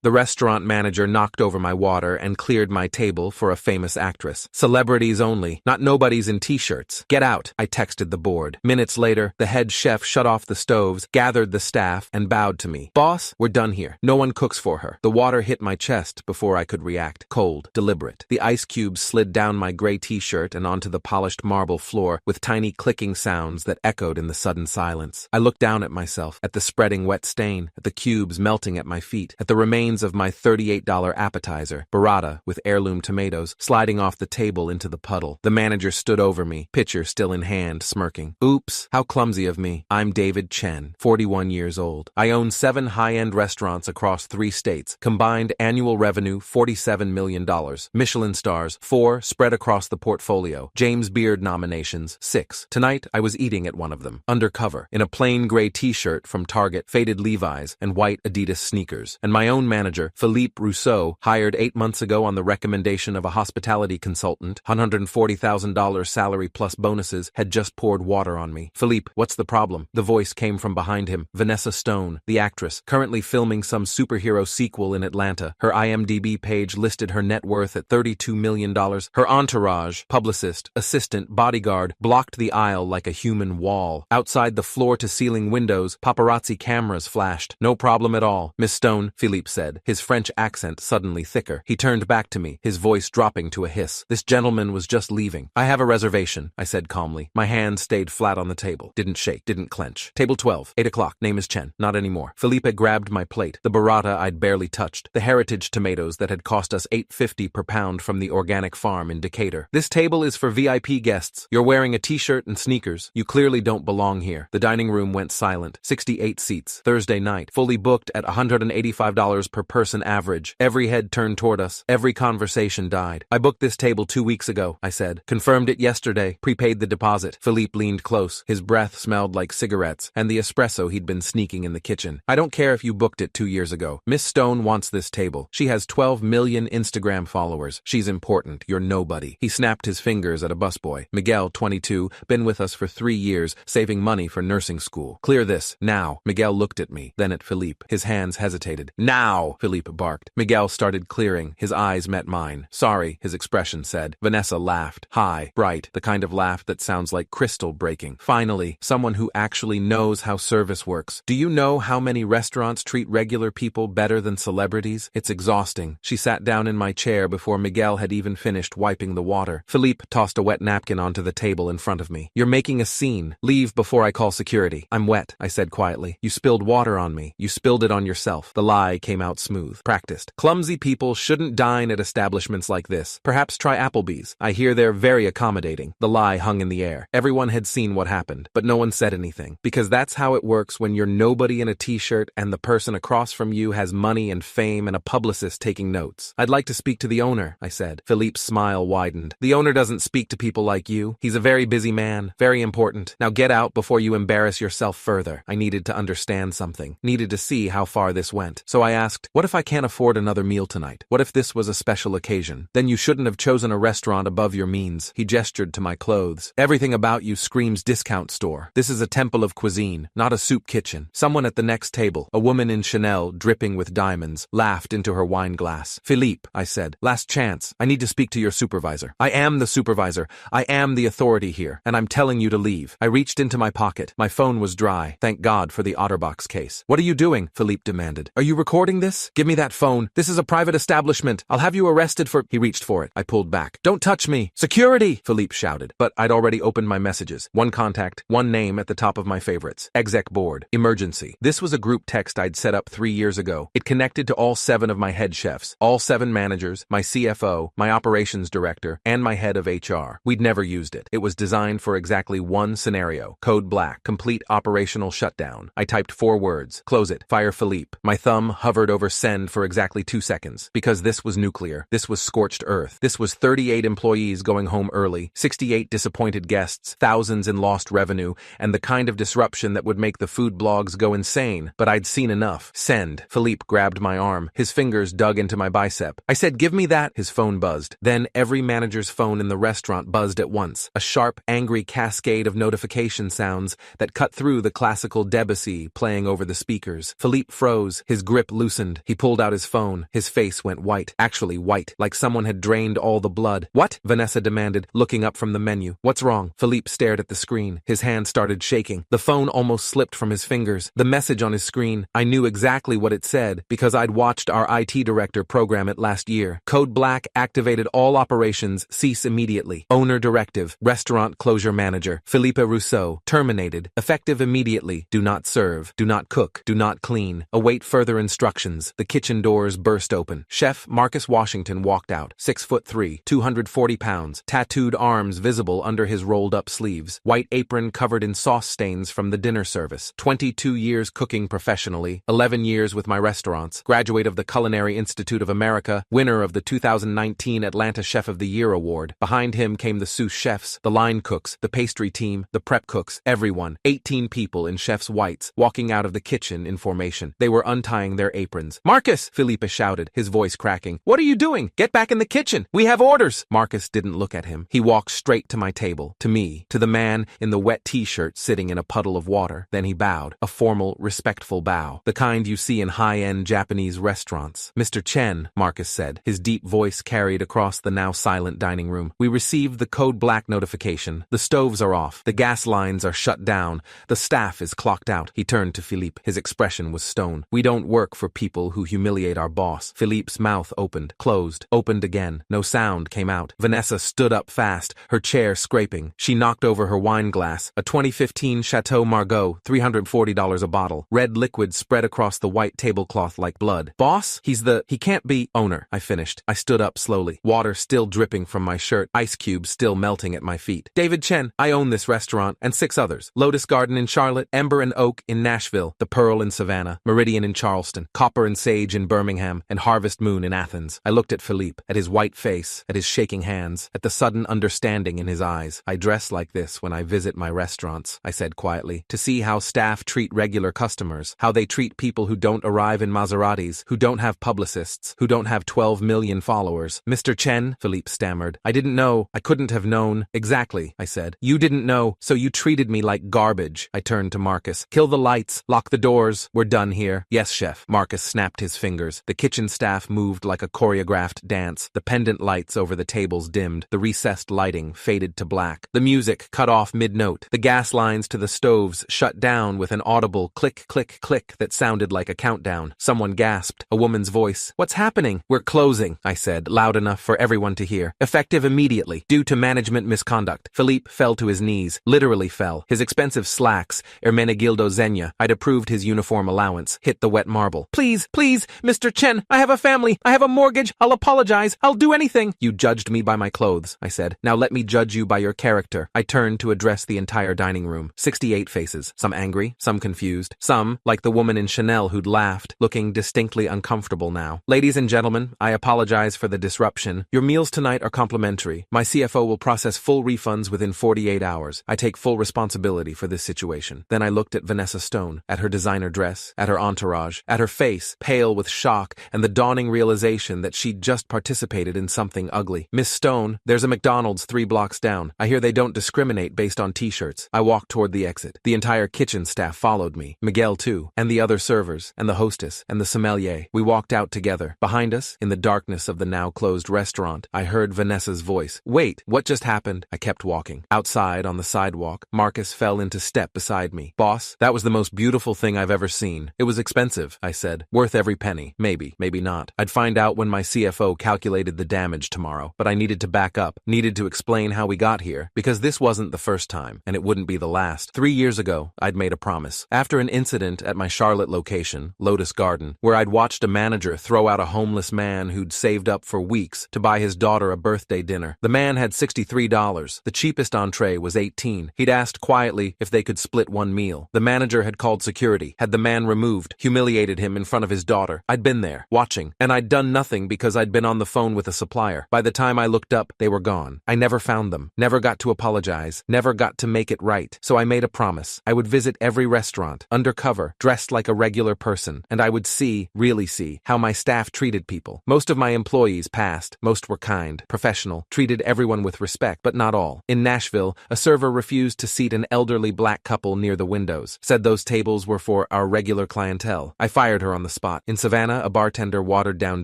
The restaurant manager knocked over my water and cleared my table for a famous actress. Celebrities only, not nobodies in t-shirts. Get out, I texted the board. Minutes later, the head chef shut off the stoves, gathered the staff, and bowed to me. Boss, we're done here. No one cooks for her. The water hit my chest before I could react. Cold, deliberate. The ice cubes slid down my gray t-shirt and onto the polished marble floor with tiny clicking sounds that echoed in the sudden silence. I looked down at myself, at the spreading wet stain, at the cubes melting at my feet, at the remains of my $38 appetizer, burrata with heirloom tomatoes, sliding off the table into the puddle. The manager stood over me, pitcher still in hand, smirking. Oops, how clumsy of me. I'm David Chen, 41 years old. I own 7 high-end restaurants across 3 states. Combined annual revenue, $47 million. Michelin stars, 4 spread across the portfolio. James Beard nominations, 6. Tonight, I was eating at one of them, undercover, in a plain gray t-shirt from Target, faded Levi's, and white Adidas sneakers. And my own manager, Philippe Rousseau, hired 8 months ago on the recommendation of a hospitality consultant, $140,000 salary plus bonuses, had just poured water on me. Philippe, what's the problem? The voice came from behind him. Vanessa Stone, the actress, currently filming some superhero sequel in Atlanta. Her IMDb page listed her net worth at $32 million. Her entourage, publicist, assistant, bodyguard, blocked the aisle like a human wall. Outside the floor-to-ceiling windows, paparazzi cameras flashed. No problem at all, Miss Stone, Philippe said, his French accent suddenly thicker. He turned back to me, his voice dropping to a hiss. This gentleman was just leaving. I have a reservation, I said calmly. My hand stayed flat on the table. Didn't shake, didn't clench. Table 12, 8 o'clock. Name is Chen. Not anymore. Philippe grabbed my plate, the burrata I'd barely touched, the heritage tomatoes that had cost us $8.50 per pound from the organic farm in Decatur. This table is for VIP guests. You're wearing a t-shirt and sneakers. You clearly don't belong here. The dining room went silent. 68 seats. Thursday night. Fully booked at $185 per person average. Every head turned toward us. Every conversation died. I booked this table 2 weeks ago, I said. Confirmed it yesterday. Prepaid the deposit. Philippe leaned close. His breath smelled like cigarettes and the espresso he'd been sneaking in the kitchen. I don't care if you booked it 2 years ago. Miss Stone wants this table. She has 12 million Instagram followers. She's important. You're nobody. He snapped his fingers at a busboy. Miguel, 22, been with us for 3 years, saving money for nursing school. Clear this, now. Miguel looked at me, then at Philippe. His hands hesitated. Now, Philippe barked. Miguel started clearing. His eyes met mine. Sorry, his expression said. Vanessa laughed. High, bright, the kind of laugh that sounds like crystal breaking. Finally, someone who actually knows how service works. Do you know how many restaurants treat regular people better than celebrities? It's exhausting. She sat down in my chair before Miguel had even finished wiping the water. Philippe tossed a wet napkin onto the table in front of me. You're making a scene. Leave before I call security. I'm wet, I said quietly. You spilled water on me. You spilled it on yourself. The lie came out smooth. Practiced. Clumsy people shouldn't dine at establishments like this. Perhaps try Applebee's. I hear they're very accommodating. The lie hung in the air. Everyone had seen what happened, but no one said anything. Because that's how it works when you're nobody in a t-shirt and the person across from you has money and fame and a publicist taking notes. I'd like to speak to the owner, I said. Philippe's smile widened. The owner doesn't speak to people like you. He's a very busy man, very important. Now get out before you embarrass yourself further. I needed to understand something, needed to see how far this went. So I asked, what if I can't afford another meal tonight? What if this was a special occasion? Then you shouldn't have chosen a restaurant above your means. He gestured to my clothes. Everything about you screams discount store. This is a temple of cuisine, not a soup kitchen. Someone at the next table, a woman in Chanel dripping with diamonds, laughed into her wine glass. Philippe, I said, last chance. I need to speak to your supervisor. I am the supervisor. I am the authority here, and I'm telling you to leave. I reached into my pocket. My phone was dry. Thank God for the OtterBox case. What are you doing? Philippe demanded. Are you recording this? Give me that phone. This is a private establishment. I'll have you arrested for... He reached for it. I pulled back. Don't touch me. Security! Philippe shouted. But I'd already opened my messages. One contact, one name at the top of my favorites. Exec board. Emergency. This was a group text I'd set up 3 years ago. It connected to all 7 of my head chefs, all 7 managers, my CFO, my operations director, and my head of HR. We'd never used it. It was designed for exactly one scenario. Code black. Complete operational shutdown. I typed 4 words. Close it. Fire Philippe. My thumb hovered over send for exactly 2 seconds. Because this was nuclear. This was scorched earth. This was 38 employees going home early, 68 disappointed guests, thousands in lost revenue, and the kind of disruption that would make the food blogs go insane. But I'd seen enough. Send. Philippe grabbed my arm. His fingers dug into my bicep. I said, give me that. His phone buzzed. Then every manager's phone in the restaurant buzzed at once. A sharp, angry cascade of notification sounds that cut through the classical Debussy playing over the speakers. Philippe froze. His grip loosened. hand. He pulled out his phone. His face went white. Actually white, like someone had drained all the blood. What? Vanessa demanded, looking up from the menu. What's wrong? Philippe stared at the screen. His hand started shaking. The phone almost slipped from his fingers. The message on his screen, I knew exactly what it said because I'd watched our IT director program it last year. Code Black activated all operations, cease immediately. Owner directive, restaurant closure manager, Philippe Rousseau, terminated, effective immediately. Do not serve, do not cook, do not clean. Await further instructions. The kitchen doors burst open. Chef Marcus Washington walked out, 6'3", 240 pounds, tattooed arms visible under his rolled-up sleeves, white apron covered in sauce stains from the dinner service. 22 years cooking professionally, 11 years with my restaurants, graduate of the Culinary Institute of America, winner of the 2019 Atlanta Chef of the Year award. Behind him came the sous chefs, the line cooks, the pastry team, the prep cooks, everyone. 18 people in chef's whites, walking out of the kitchen in formation. They were untying their aprons. Marcus! Felipe shouted, his voice cracking. What are you doing? Get back in the kitchen! We have orders! Marcus didn't look at him. He walked straight to my table, to me, to the man in the wet t-shirt sitting in a puddle of water. Then he bowed, a formal, respectful bow, the kind you see in high-end Japanese restaurants. Mr. Chen, Marcus said, his deep voice carried across the now silent dining room. We received the Code Black notification. The stoves are off. The gas lines are shut down. The staff is clocked out. He turned to Philippe. His expression was stone. We don't work for people who humiliate our boss. Philippe's mouth opened, closed, opened again. No sound came out. Vanessa stood up fast, her chair scraping. She knocked over her wine glass, a 2015 Chateau Margaux, $340 a bottle. Red liquid spread across the white tablecloth like blood. Boss? He can't be owner, I finished. I stood up slowly, water still dripping from my shirt, ice cubes still melting at my feet. David Chen, I own this restaurant and 6 others. Lotus Garden in Charlotte, Ember and Oak in Nashville, The Pearl in Savannah, Meridian in Charleston, Copper and Sage in Birmingham, and Harvest Moon in Athens. I looked at Philippe, at his white face, at his shaking hands, at the sudden understanding in his eyes. I dress like this when I visit my restaurants, I said quietly, to see how staff treat regular customers, how they treat people who don't arrive in Maseratis, who don't have publicists, who don't have 12 million followers. Mr. Chen, Philippe stammered. I didn't know. I couldn't have known. Exactly, I said. You didn't know, so you treated me like garbage. I turned to Marcus. Kill the lights. Lock the doors. We're done here. Yes, chef. Marcus snapped his fingers. The kitchen staff moved like a choreographed dance. The pendant lights over the tables dimmed. The recessed lighting faded to black. The music cut off mid-note. The gas lines to the stoves shut down with an audible click, click, click that sounded like a countdown. Someone gasped. A woman's voice. What's happening? We're closing, I said, loud enough for everyone to hear. Effective immediately, due to management misconduct. Philippe fell to his knees, literally fell. His expensive slacks, Ermenegildo Zenya, I'd approved his uniform allowance, hit the wet marble. Please, please, Mr. Chen, I have a family, I have a mortgage, I'll apologize, I'll do anything. You judged me by my clothes, I said. Now let me judge you by your character. I turned to address the entire dining room. 68 faces, some angry, some confused, some, like the woman in Chanel who'd laughed, looking distinctly uncomfortable now. Ladies and gentlemen, I apologize for the disruption. Your meals tonight are complimentary. My CFO will process full refunds within 48 hours. I take full responsibility for this situation. Then I looked at Vanessa Stone, at her designer dress, at her entourage, at her face, pale with shock and the dawning realization that she'd just participated in something ugly. Miss Stone, there's a McDonald's 3 blocks down. I hear they don't discriminate based on t-shirts. I walked toward the exit. The entire kitchen staff followed me. Miguel too, and the other servers, and the hostess, and the sommelier. We walked out together. Behind us, in the darkness of the now closed restaurant, I heard Vanessa's voice. Wait, what just happened? I kept walking. Outside, on the sidewalk, Marcus fell into step beside me. Boss, that was the most beautiful thing I've ever seen. It was expensive, I said. Worth every penny. Maybe, maybe not. I'd find out when my CFO calculated the damage tomorrow, but I needed to back up, needed to explain how we got here, because this wasn't the first time, and it wouldn't be the last. 3 years ago, I'd made a promise. After an incident at my Charlotte location, Lotus Garden, where I'd watched a manager throw out a homeless man who'd saved up for weeks to buy his daughter a birthday dinner. The man had $63. The cheapest entree was $18. He'd asked quietly if they could split one meal. The manager had called security, had the man removed, humiliated him in front of his daughter. I'd been there, watching, and I'd done nothing because I'd been on the phone with a supplier. By the time I looked up, they were gone. I never found them, never got to apologize, never got to make it right. So I made a promise. I would visit every restaurant, undercover, dressed like a regular person, and I would see, really see, how my staff treated people. Most of my employees passed, most were kind, professional, treated everyone with respect, but not all. In Nashville, a server refused to seat an elderly black couple near the windows, said those tables were for our regular clientele. I fired her on the spot. In Savannah, a bartender watered down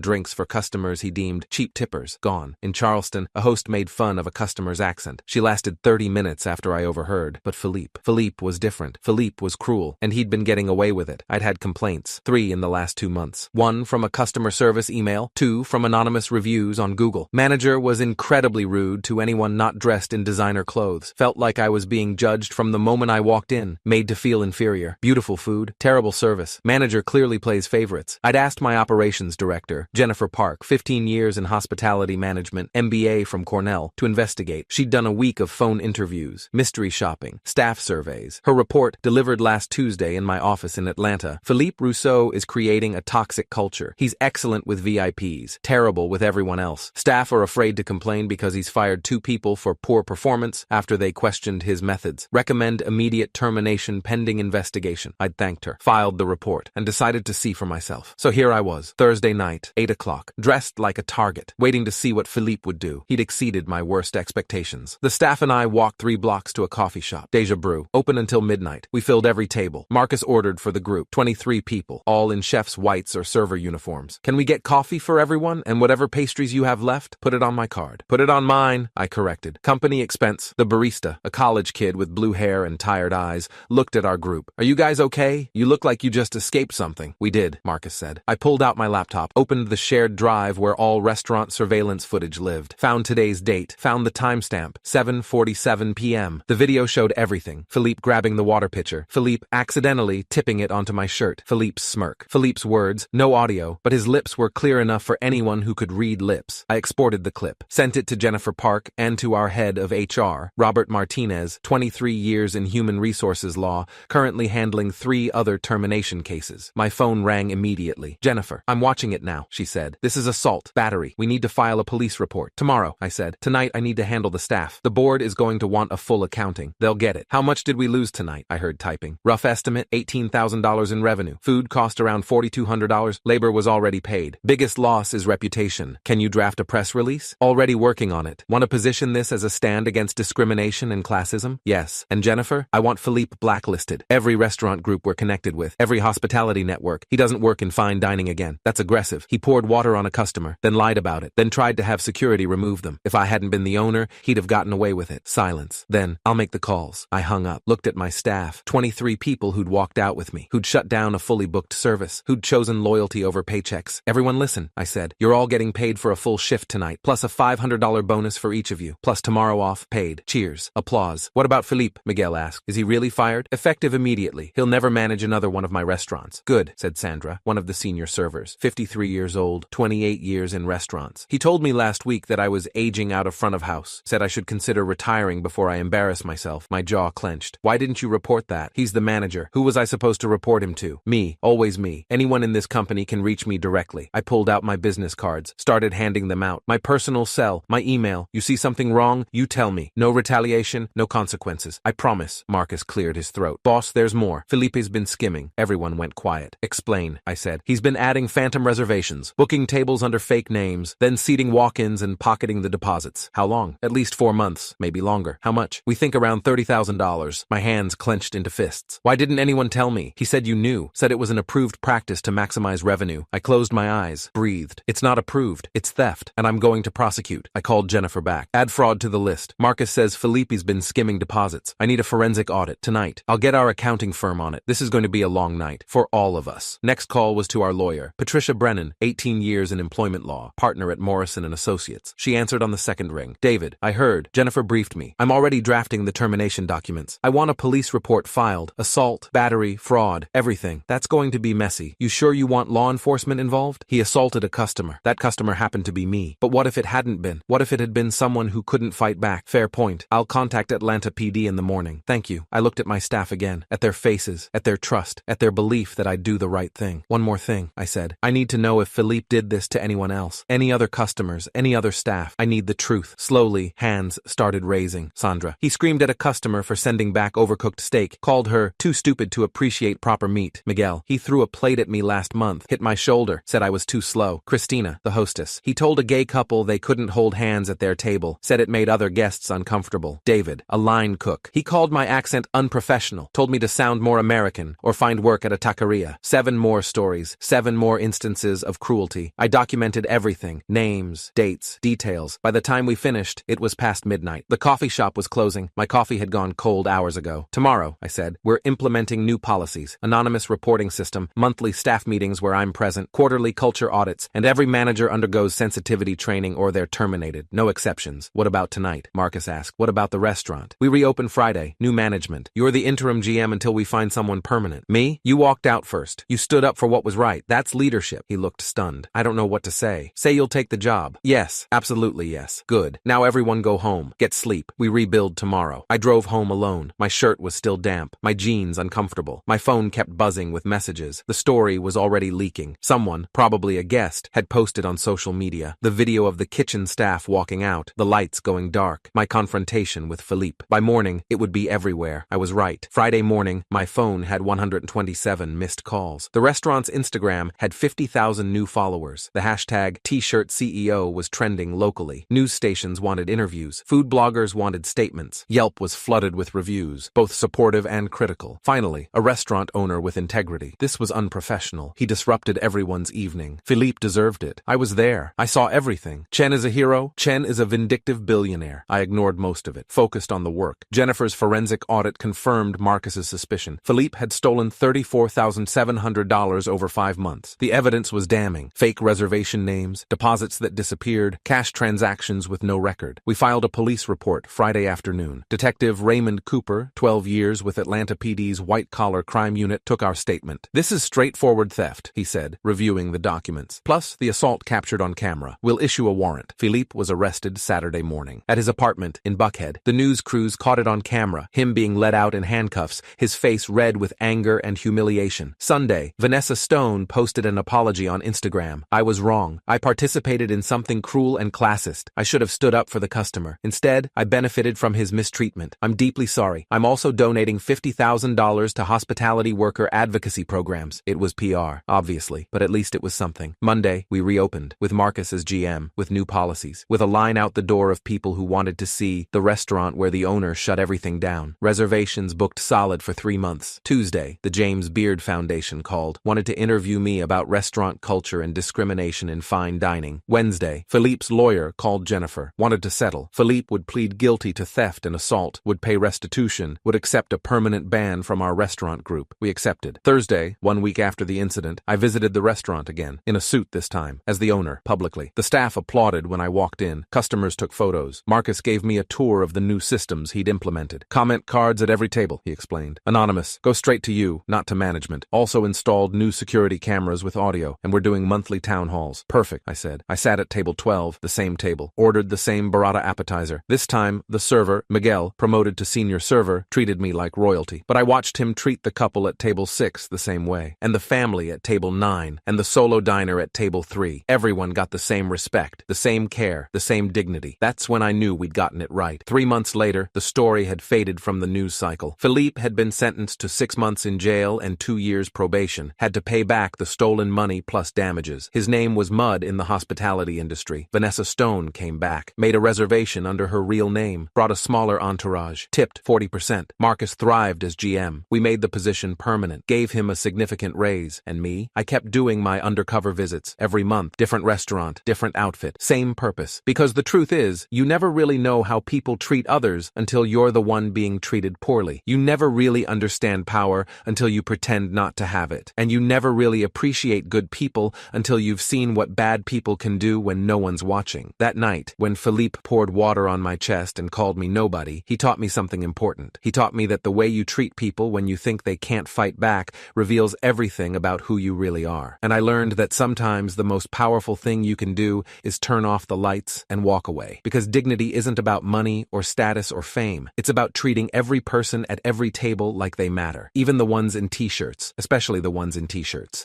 drinks for customers he deemed cheap tippers. Gone. In Charleston, a host made fun of a customer's accent. She lasted 30 minutes after I overheard. But Philippe was different. Philippe was cruel, and he'd been getting away with it. I'd had complaints, 3 in the last 2 months. 1 from a customer service email, 2 from anonymous reviews on Google. Manager was incredibly rude to anyone not dressed in designer clothes. Felt like I was being judged from the moment I walked in. Made to feel inferior. Beautiful food, terrible service. Manager clearly plays favorites. I'd asked my operations director, Jennifer Park, 15 years in hospitality management, MBA from Cornell, to investigate. She'd done a week of phone interviews, mystery shopping, staff surveys. Her report, delivered last Tuesday in my office in Atlanta. Philippe Rousseau is creating a toxic culture. He's excellent with VIPs, terrible with everyone else. Staff are afraid to complain because he's fired 2 people for poor performance after they questioned his methods. Recommend immediate termination pending investigation. I'd thanked her, filed the report, and decided to see for myself. So here I was, Thursday night, 8 o'clock, dressed like a target, waiting to see what Philippe would do. He'd exceeded my worst expectations. The staff and I walked 3 blocks to a coffee shop, Deja Brew, open until midnight. We filled every table. Marcus ordered for the group, 23 people, all in chef's whites or server uniforms. Can we get coffee for everyone, and whatever pastries you have left? Put it on my card. Put it on mine, I corrected. Company expense. The barista, a college kid with blue hair and tired eyes, looked at our group. Are you guys okay? You look like you just escaped something. We did, Marcus said. I pulled out my laptop, opened the shared drive where all restaurant surveillance footage lived, found today's date, found the timestamp, 7:47 p.m. The video showed everything. Philippe grabbing the water pitcher, Philippe accidentally tipping it onto my shirt, Philippe's smirk, Philippe's words, no audio, but his lips were clear enough for anyone who could read lips. I exported the clip, sent it to Jennifer Park and to our head of HR, Robert Martinez, 23 years in human resources law, currently handling 3 other termination cases. My phone rang immediately. Jennifer, I'm watching it now, she said. This is assault, battery. We need to file a police report. Tomorrow, I said. Tonight I need to handle the staff. The board is going to want a full accounting. They'll get it. How much did we lose tonight? I heard typing. Rough estimate, $18,000 in revenue. Food cost around $4,200. Labor was already paid. Biggest loss is reputation. Can you draft a press release? Already working on it. Want to position this as a stand against discrimination and classism? Yes. And Jennifer, I want Philippe blacklisted. Every restaurant group we're connected with. Every hospitality network. He doesn't work in fine dining again. That's aggressive. He poured water on a customer, then lied about it, then tried to have security remove them. If I hadn't been the owner, he'd have gotten away with it. Silence. Then, I'll make the calls. I hung up, looked at my staff, 23 people who'd walked out with me, who'd shut down a fully booked service, who'd chosen loyalty over paychecks. Everyone listen, I said. You're all getting paid for a full shift tonight, plus a $500 bonus for each of you, plus tomorrow off, paid. Cheers. Applause. What about Philippe? Miguel asked. Is he really fired? Effective immediately. He'll never manage another one of my restaurants. Good, said Sandra, one of the senior servers, 53 years old, 28 years in restaurants. He told me last week that I was aging out of front of house, said I should consider retiring before I embarrass myself. My jaw clenched. Why didn't you report that? He's the manager. Who was I supposed to report him to? Me. Always me. Anyone in this company can reach me directly. I pulled out my business cards, started handing them out. My personal cell, my email. You see something wrong? You tell me. No retaliation, no consequences. I promise. Marcus cleared his throat. Boss, there's more. Felipe's been skimming. Everyone went quiet. Explain, I said. He's been adding phantom reservations, booking tables under fake names, then seating walk-ins and pocketing the deposits. How long? At least 4 months, maybe longer. How much? We think around $30,000. My hands clenched into fists. Why didn't anyone tell me? He said you knew, said it was an approved practice to maximize revenue. I closed my eyes, breathed. It's not approved. It's theft, and I'm going to prosecute. I called Jennifer back. Add fraud to the list. Marcus says Felipe's been skimming deposits. I need a forensic audit tonight. I'll get our accounting firm on it. This is going to be a long night for all of us. Next call was to our lawyer, Patricia Brennan, 18 years in employment law, partner at Morrison & Associates. She answered on the second ring. David, I heard. Jennifer briefed me. I'm already drafting the termination documents. I want a police report filed. Assault, battery, fraud, everything. That's going to be messy. You sure you want law enforcement involved? He assaulted a customer. That customer happened to be me. But what if it hadn't been? What if it had been someone who couldn't fight back? Fair point. I'll contact Atlanta PD in the morning. Thank you. I looked at my staff again, at their faces, at their trust, at their belief that I'd do the right thing. One more thing, I said. I need to know if Philippe did this to anyone else. Any other customers, any other staff. I need the truth. Slowly, hands started raising. Sandra. He screamed at a customer for sending back overcooked steak, called her too stupid to appreciate proper meat. Miguel. He threw a plate at me last month, hit my shoulder, said I was too slow. Christina, the hostess. He told a gay couple they couldn't hold hands at their table, said it made other guests uncomfortable. David, a line cook. He called my accent unprofessional, told me to sound more American or find work at a taqueria. 7 more more stories, 7 more instances of cruelty. I documented everything, names, dates, details. By the time we finished, it was past midnight. The coffee shop was closing. My coffee had gone cold hours ago. Tomorrow, I said, we're implementing new policies, anonymous reporting system, monthly staff meetings where I'm present, quarterly culture audits, and every manager undergoes sensitivity training or they're terminated. No exceptions. What about tonight? Marcus asked. What about the restaurant? We reopen Friday. New management. You're the interim GM until we find someone permanent. Me? You walked out first. You stood up for what was right. That's leadership. He looked stunned. I don't know what to say. Say you'll take the job. Yes. Absolutely yes. Good. Now everyone go home. Get sleep. We rebuild tomorrow. I drove home alone. My shirt was still damp. My jeans uncomfortable. My phone kept buzzing with messages. The story was already leaking. Someone, probably a guest, had posted on social media. The video of the kitchen staff walking out. The lights going dark. My confrontation with Philippe. By morning, it would be everywhere. I was right. Friday morning, my phone had 127 missed calls. The restaurant's Instagram had 50,000 new followers. The hashtag T-shirt CEO was trending locally. News stations wanted interviews. Food bloggers wanted statements. Yelp was flooded with reviews, both supportive and critical. Finally, a restaurant owner with integrity. This was unprofessional. He disrupted everyone's evening. Philippe deserved it. I was there. I saw everything. Chen is a hero. Chen is a vindictive billionaire. I ignored most of it, focused on the work. Jennifer's forensic audit confirmed Marcus's suspicion. Philippe had stolen $34,700 over 5 months. The evidence was damning. Fake reservation names, deposits that disappeared, cash transactions with no record. We filed a police report Friday afternoon. Detective Raymond Cooper, 12 years with Atlanta PD's white-collar crime unit, took our statement. This is straightforward theft, he said, reviewing the documents. Plus, the assault captured on camera. We'll issue a warrant. Philippe was arrested Saturday morning. At his apartment in Buckhead, the news crews caught it on camera, him being led out in handcuffs, his face red with anger and humiliation. Sunday, Vanessa Stone posted an apology on Instagram. I was wrong. I participated in something cruel and classist. I should have stood up for the customer. Instead, I benefited from his mistreatment. I'm deeply sorry. I'm also donating $50,000 to hospitality worker advocacy programs. It was PR, obviously, but at least it was something. Monday, we reopened, with Marcus as GM, with new policies, with a line out the door of people who wanted to see the restaurant where the owner shut everything down. Reservations booked solid for 3 months. Tuesday, the James Beard Foundation called, wanted to interview me about restaurant culture and discrimination in fine dining. Wednesday, Philippe's lawyer called Jennifer, wanted to settle. Philippe would plead guilty to theft and assault, would pay restitution, would accept a permanent ban from our restaurant group. We accepted. Thursday, 1 week after the incident, I visited the restaurant again, in a suit this time, as the owner, publicly. The staff applauded when I walked in. Customers took photos. Marcus gave me a tour of the new systems he'd implemented. Comment cards at every table, he explained. Anonymous. Go straight to you, not to management. Also installed new security cameras with audio, and we're doing monthly town halls. Perfect, I said. I sat at table 12, the same table. Ordered the same burrata appetizer. This time, the server, Miguel, promoted to senior server, treated me like royalty. But I watched him treat the couple at table 6 the same way, and the family at table 9, and the solo diner at table 3. Everyone got the same respect, the same care, the same dignity. That's when I knew we'd gotten it right. 3 months later, the story had faded from the news cycle. Philippe had been sentenced to 6 months in jail and 2 years probation, had to pay back the stolen money plus damages. His name was mud in the hospitality industry. Vanessa Stone came back, made a reservation under her real name, brought a smaller entourage, tipped 40%. Marcus thrived as GM. We made the position permanent, gave him a significant raise. And me? I kept doing my undercover visits every month, different restaurant, different outfit, same purpose. Because the truth is, you never really know how people treat others until you're the one being treated poorly. You never really understand power until you pretend not to have it. And you never really appreciate good people until you've seen what bad people can do when no one's watching. That night, when Philippe poured water on my chest and called me nobody, he taught me something important. He taught me that the way you treat people when you think they can't fight back reveals everything about who you really are. And I learned that sometimes the most powerful thing you can do is turn off the lights and walk away. Because dignity isn't about money or status or fame. It's about treating every person at every table like they matter. Even the ones in t-shirts, especially the ones in t-shirts.